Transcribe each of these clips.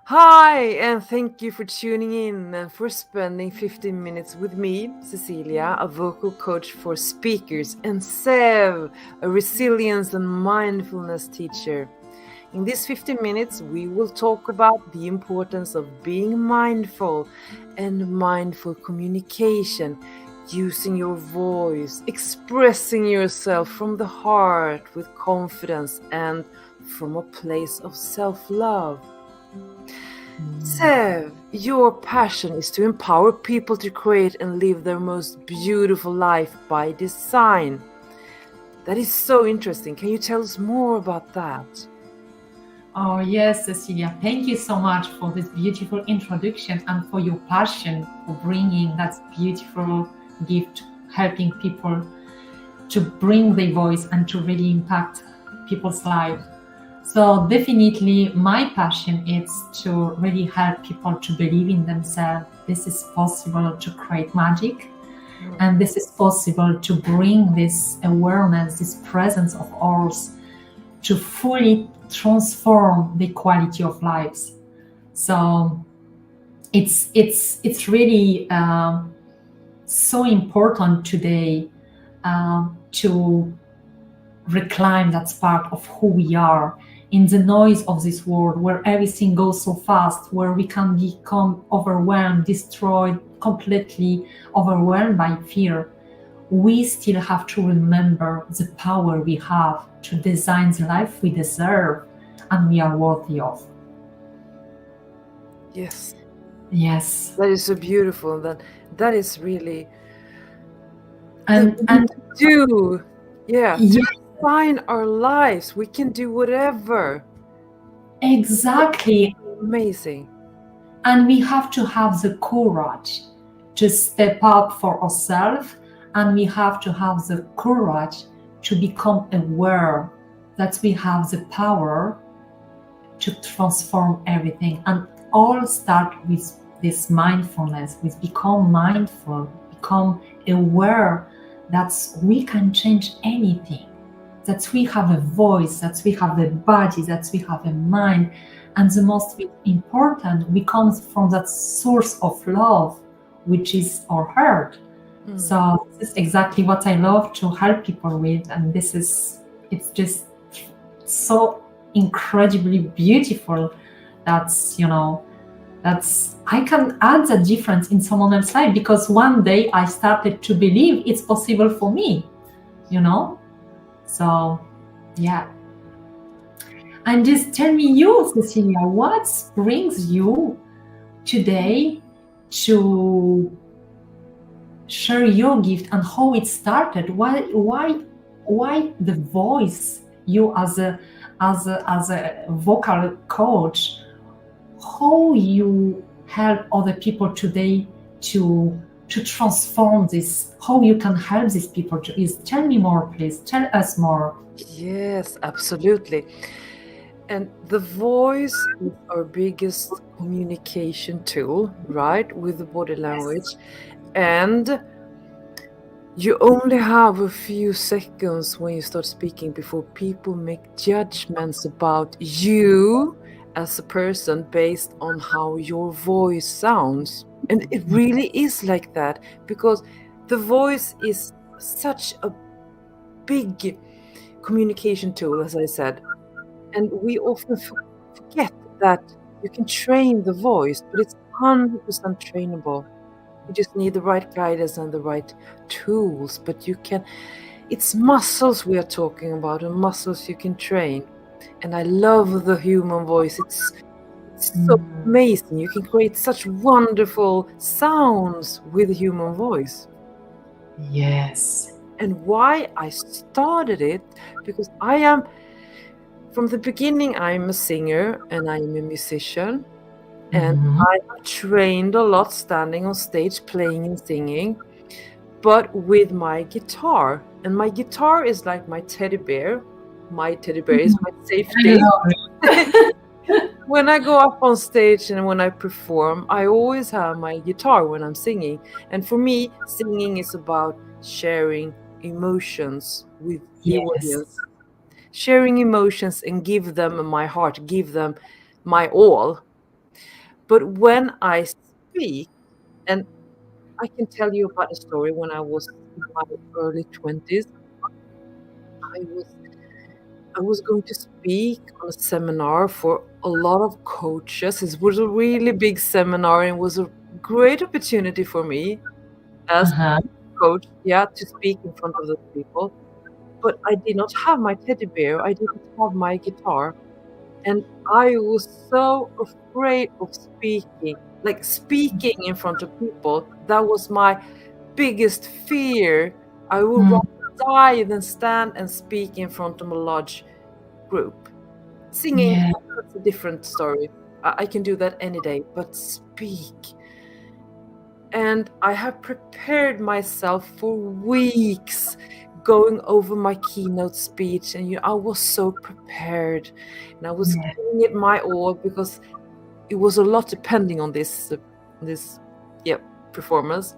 Hi, and thank you for tuning in and for spending 15 minutes with me, Cecilia, a vocal coach for speakers, and Sev, a resilience and mindfulness teacher. In these 15 minutes, we will talk about the importance of being mindful and mindful communication, using your voice, expressing yourself from the heart with confidence and from a place of self-love. Sev, your passion is to empower people to create and live their most beautiful life by design. That is so interesting. Can you tell us more about that? Oh, yes, Cecilia. Thank you so much for this beautiful introduction and for your passion for bringing that beautiful gift, helping people to bring their voice and to really impact people's life. So definitely my passion is to really help people to believe in themselves. This is possible to create magic. And this is possible to bring this awareness, this presence of ours to fully transform the quality of lives. So it's really so important today to reclaim that part of who we are in the noise of this world where everything goes so fast, where we can become overwhelmed, destroyed, completely overwhelmed by fear. We still have to remember the power we have to design the life we deserve and we are worthy of. Yes. Yes. That is so beautiful. That is really And to yes, define our lives. We can do whatever. exactly. Amazing. And we have to have the courage to step up for ourselves, and we have to have the courage to become aware that we have the power to transform everything. And all start with this mindfulness, with become mindful, become aware that we can change anything, that we have a voice, that we have a body, that we have a mind. And the most important, we come from that source of love, which is our heart. So this is exactly what I love to help people with. And it's just so incredibly beautiful that's I can add the difference in someone else's life, because one day I started to believe it's possible for me, so yeah. And just tell me, you, Cecilia, what brings you today to share your gift and how it started? Why the voice? You as a vocal coach, how you help other people today to transform this? How you can help these people? Tell me more, please. Tell us more. Yes, absolutely. And the voice is our biggest communication tool, right? With the body language. And you only have a few seconds when you start speaking before people make judgments about you as a person based on how your voice sounds. And it really is like that, because the voice is such a big communication tool, as I said. And we often forget that you can train the voice, but it's 100% trainable. You just need the right guidance and the right tools, but it's muscles we are talking about, and muscles you can train. And I love the human voice. It's so amazing. You can create such wonderful sounds with the human voice. Yes. And why I started it, because from the beginning, I'm a singer and I'm a musician. And I have trained a lot standing on stage, playing and singing, but with my guitar. And my guitar is like my teddy bear. My teddy bear is my safety. When I go up on stage and when I perform, I always have my guitar when I'm singing. And for me, singing is about sharing emotions with the audience. Sharing emotions and give them my heart, give them my all. But when I speak, and I can tell you about a story when I was in my early 20s. I was I was going to speak on a seminar for a lot of coaches. It was a really big seminar and was a great opportunity for me as Uh-huh. coach, yeah, to speak in front of those people. But I did not have my teddy bear. I didn't have my guitar. And I was so afraid of speaking, like speaking in front of people. That was my biggest fear. I would Mm, rather die than stand and speak in front of a large group. Singing, yeah, that's a different story. I can do that any day, but speak. And I have prepared myself for weeks going over my keynote speech. And I was so prepared. And I was yeah. giving it my all because it was a lot depending on this yeah, performance.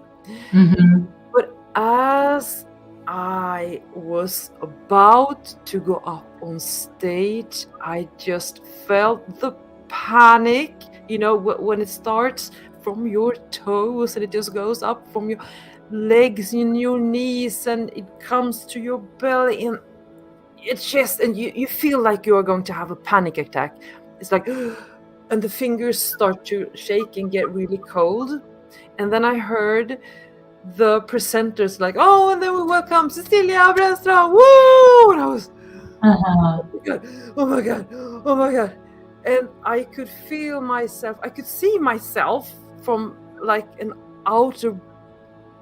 Mm-hmm. But as I was about to go up on stage, I just felt the panic, when it starts from your toes and it just goes up from your legs and your knees and it comes to your belly and your chest, and you feel like you are going to have a panic attack. It's like, and the fingers start to shake and get really cold. And then I heard the presenters like, oh, and then we welcome Cecilia Brännström, woo! And I was, Uh-huh. oh my god, oh my god. And I could feel myself, I could see myself from like an outer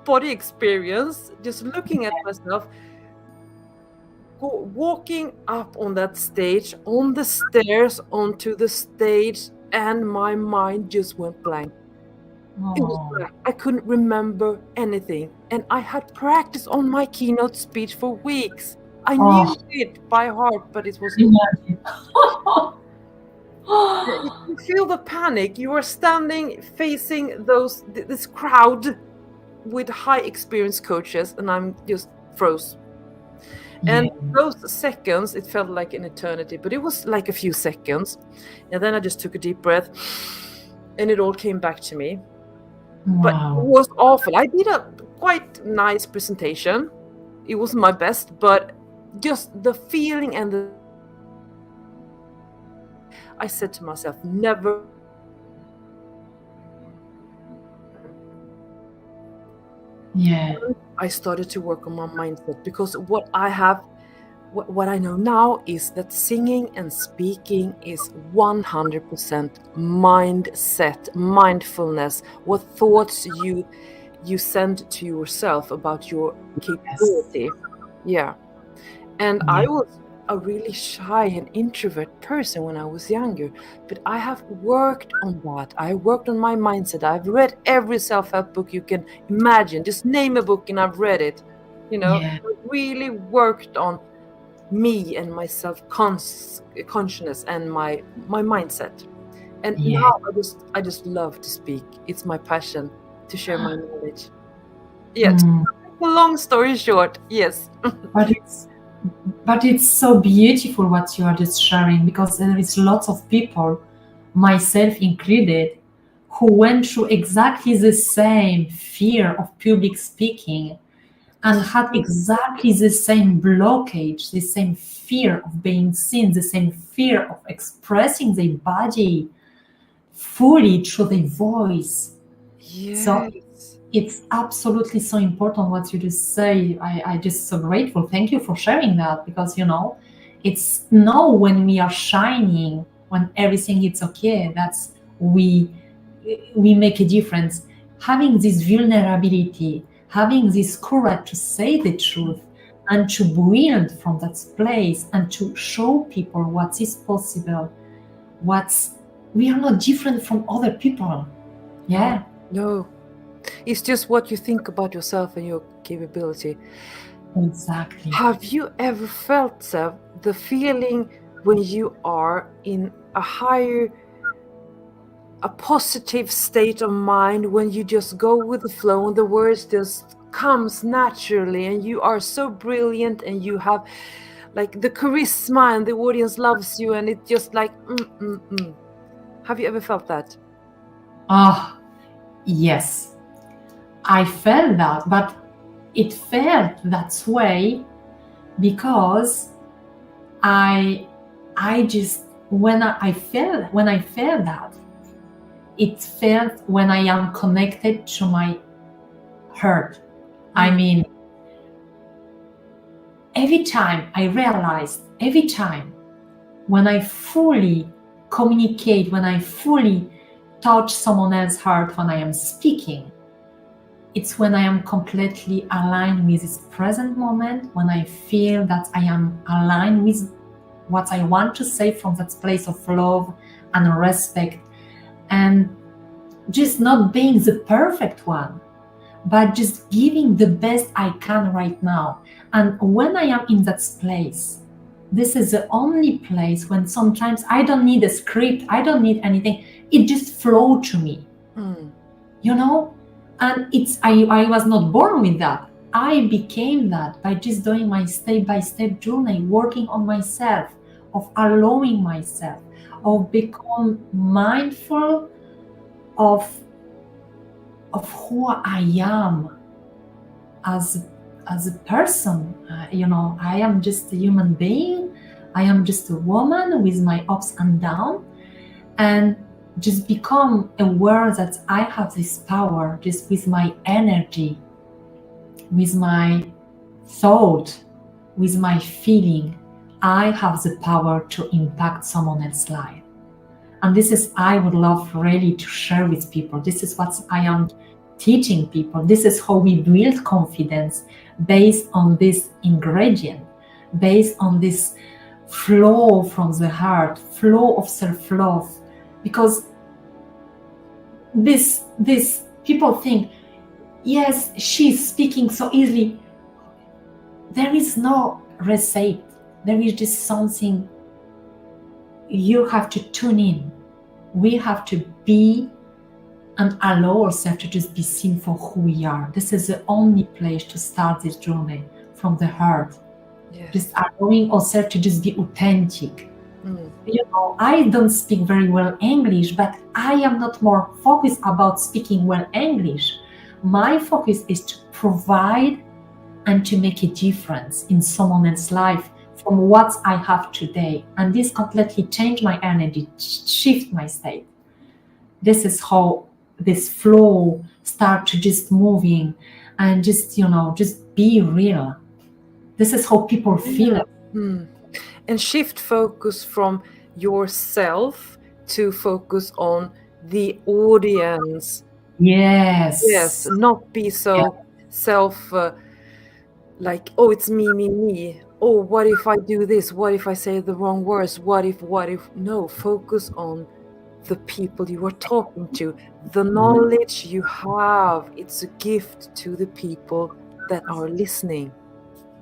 body experience, just looking at myself, walking up on that stage, on the stairs, onto the stage, and my mind just went blank. It was Oh, blank. I couldn't remember anything. And I had practiced on my keynote speech for weeks. I knew oh, it by heart, but it was imagine. you feel the panic. You are standing facing this crowd with high experienced coaches, and I'm just froze. And Yeah. those seconds, it felt like an eternity, but it was like a few seconds. And then I just took a deep breath, and it all came back to me. But it Wow. was awful. I did a quite nice presentation. It wasn't my best, but just the feeling and the I said to myself, never. Yeah. I started to work on my mindset because what I know now is that singing and speaking is 100% mindset, mindfulness, what thoughts you send to yourself about your Yes. capability. Yeah. And I Yeah. was a really shy and introvert person when I was younger, but I have worked on that. I worked on my mindset. I've read every self-help book you can imagine. Just name a book and I've read it. Yeah. I really worked on me and my self-consciousness and my mindset. And Yeah. now I just love to speak. It's my passion to share my knowledge. Yeah, to Mm. make a long story short, yes. But it's so beautiful what you are just sharing, because there is lots of people, myself included, who went through exactly the same fear of public speaking and had exactly the same blockage, the same fear of being seen, the same fear of expressing their body fully through their voice. So Yes. it's absolutely so important what you just say. I just so grateful. Thank you for sharing that, because it's now when we are shining, when everything is okay, that's we make a difference. Having this vulnerability, having this courage to say the truth and to build from that place and to show people what is possible, what's we are not different from other people. Yeah. No. It's just what you think about yourself and your capability. Exactly. Have you ever felt, Sev, the feeling when you are in a positive state of mind, when you just go with the flow and the words just comes naturally and you are so brilliant and you have like the charisma and the audience loves you and it's just like Have you ever felt that? Ah, yes, I felt that, but it felt that way because I I just when I felt that, it felt when I am connected to my heart. I Mm. mean, every time I realized, every time when I fully communicate, when I fully touch someone else's heart, when I am speaking, it's when I am completely aligned with this present moment, when I feel that I am aligned with what I want to say from that place of love and respect, and just not being the perfect one, but just giving the best I can right now. And when I am in that place, this is the only place when sometimes I don't need a script, I don't need anything. It just flow to me, Mm. you know? And I was not born with that. I became that by just doing my step-by-step journey, working on myself, of allowing myself, of become mindful of who I am as a person. I am just a human being. I am just a woman with my ups and downs, and just become aware that I have this power just with my energy, with my thought, with my feeling. I have the power to impact someone else's life. And this is, I would love really to share with people. This is what I am teaching people. This is how we build confidence, based on this ingredient, based on this flow from the heart, flow of self-love. Because this people think, yes, she's speaking so easily. There is no recipe. There is just something you have to tune in. We have to be and allow ourselves to just be seen for who we are. This is the only place to start this journey, from the heart. Yes. Just allowing ourselves to just be authentic. Mm. I don't speak very well English, but I am not more focused about speaking well English. My focus is to provide and to make a difference in someone else's life from what I have today. And this completely changed my energy, shift my state. This is how this flow start to just moving, and just be real. This is how people feel it. Mm. And shift focus from yourself to focus on the audience. Yes, Yes. not be so self like, oh, it's me, me, me. Oh, what if I do this? What if I say the wrong words? What if? No, focus on the people you are talking to, the knowledge you have. It's a gift to the people that are listening.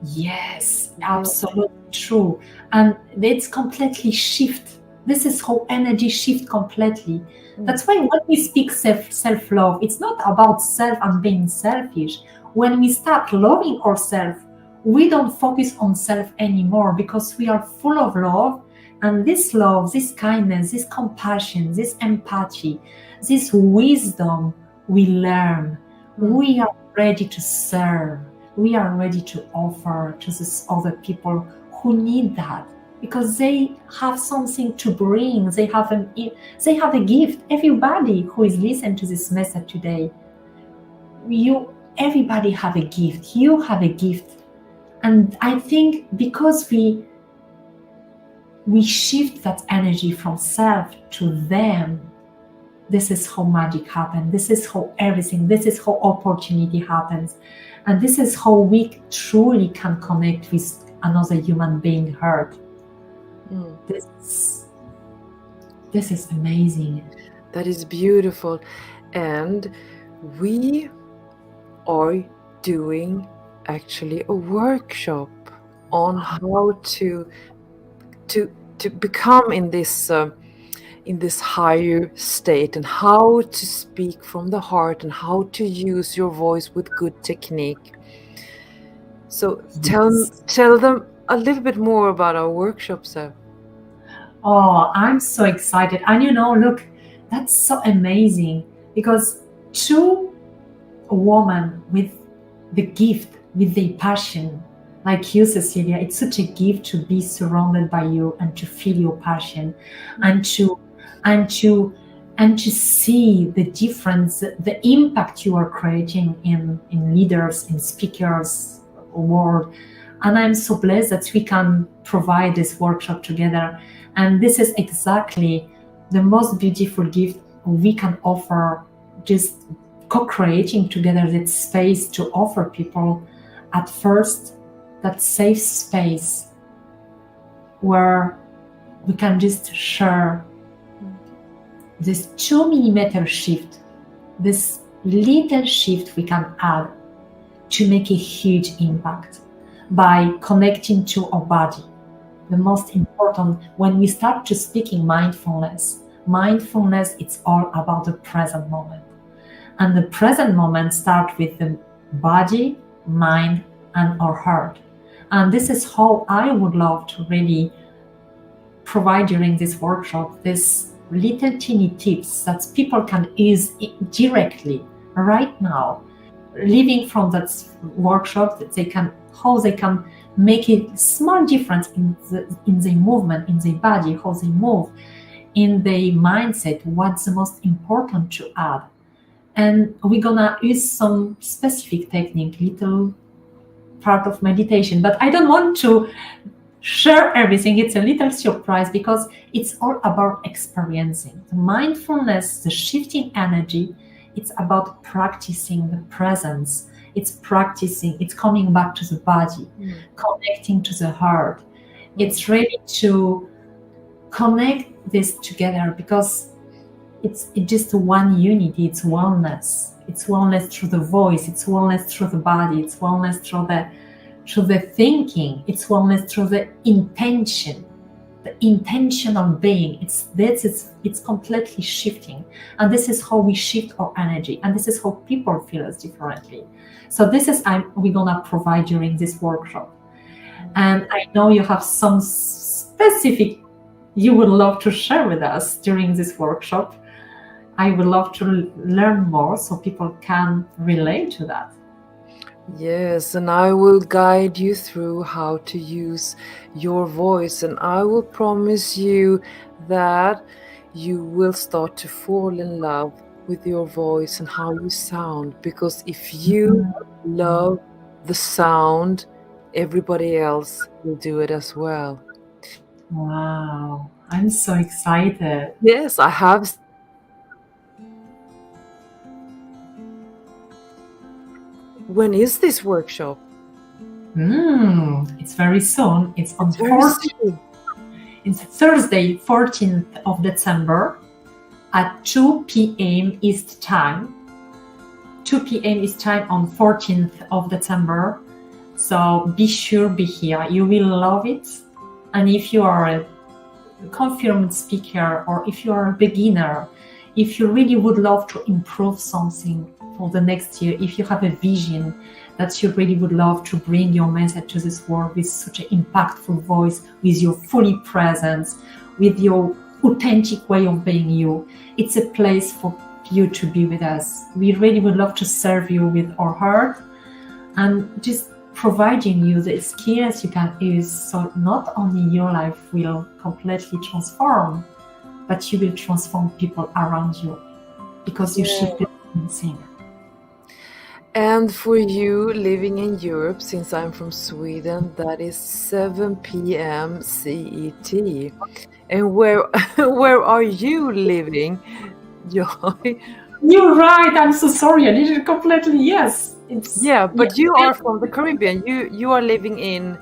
Yes, absolutely true. And it's completely shift. This is how energy shift completely. That's why when we speak self-love, it's not about self and being selfish. When we start loving ourselves, we don't focus on self anymore, because we are full of love. And this love, this kindness, this compassion, this empathy, this wisdom we learn, we are ready to serve. We are ready to offer to these other people who need that, because they have something to bring. They have a gift. Everybody who is listening to this message today, everybody have a gift. You have a gift. And I think because we shift that energy from self to them, this is how magic happens. This is how everything, this is how opportunity happens. And this is how we truly can connect with another human being heart. This is amazing. That is beautiful. And we are doing actually a workshop on how to become in this higher state, and how to speak from the heart, and how to use your voice with good technique. So tell them a little bit more about our workshop, Seb. Oh, I'm so excited. And look, that's so amazing. because two women with the gift, with the passion, like you, Cecilia, it's such a gift to be surrounded by you and to feel your passion, and to and to and to see the difference, the impact you are creating in leaders, in speakers world. And I'm so blessed that we can provide this workshop together. And this is exactly the most beautiful gift we can offer, just co-creating together that space to offer people at first that safe space where we can just share this 2 mm shift, this little shift we can add to make a huge impact by connecting to our body. The most important, when we start to speaking mindfulness, it's all about the present moment. And the present moment starts with the body, mind, and our heart. And this is how I would love to really provide during this workshop, this little teeny tips that people can use directly right now. Living from that workshop, that how they can make a small difference in the movement, in the body, how they move, in their mindset, what's the most important to add. And we're gonna use some specific technique, little part of meditation, but I don't want to share everything. It's a little surprise because it's all about experiencing. The mindfulness, the shifting energy, it's about practicing the presence. It's coming back to the body, connecting to the heart. It's ready to connect this together because it's just one unity. It's wellness. It's wellness through the voice. It's wellness through the body. It's wellness through the thinking. It's wellness through the intention, the intentional being. It's completely shifting, and this is how we shift our energy, and this is how people feel us differently. So this is we're gonna provide during this workshop, and I know you have some specific you would love to share with us during this workshop. I would love to learn more so people can relate to that. Yes, and I will guide you through how to use your voice, and I will promise you that you will start to fall in love with your voice and how you sound, because if you love the sound, everybody else will do it as well. Wow, I'm so excited. Yes, I have. When is this workshop? It's very soon. It's on It's Thursday, 14th of December at 2 p.m. East time. 2 p.m. East time on 14th of December. So be sure, be here. You will love it. And if you are a confirmed speaker, or if you are a beginner, if you really would love to improve something for the next year, if you have a vision that you really would love to bring your message to this world with such an impactful voice, with your fully presence, with your authentic way of being you, it's a place for you to be with us. We really would love to serve you with our heart and just providing you the skills you can use, so not only your life will completely transform, but you will transform people around you because you shifted something. And for you living in Europe, since I'm from Sweden, that is 7 p.m. CET. And where are you living, Joy? You're right. I'm so sorry. I didn't completely. Yes. But you are from the Caribbean. You are living in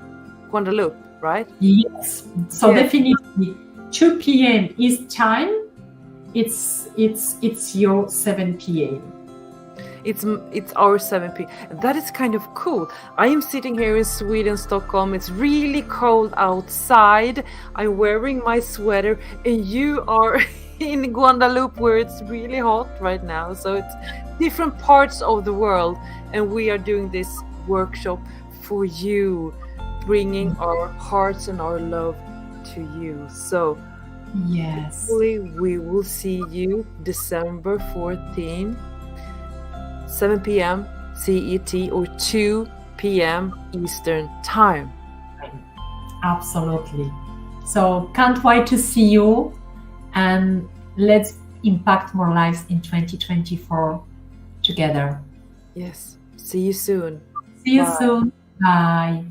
Guadeloupe, right? Yes. So definitely 2 p.m. East time. It's your 7 p.m. It's our 7 p.m. That is kind of cool. I am sitting here in Sweden, Stockholm. It's really cold outside. I'm wearing my sweater, and you are in Guadeloupe where it's really hot right now. So it's different parts of the world, and we are doing this workshop for you, bringing our hearts and our love to you. So Yes. Hopefully, we will see you December 14, 7 p.m. CET or 2 p.m. Eastern Time. Absolutely. So can't wait to see you, and let's impact more lives in 2024 together. Yes. See you soon. See you Bye. soon. Bye.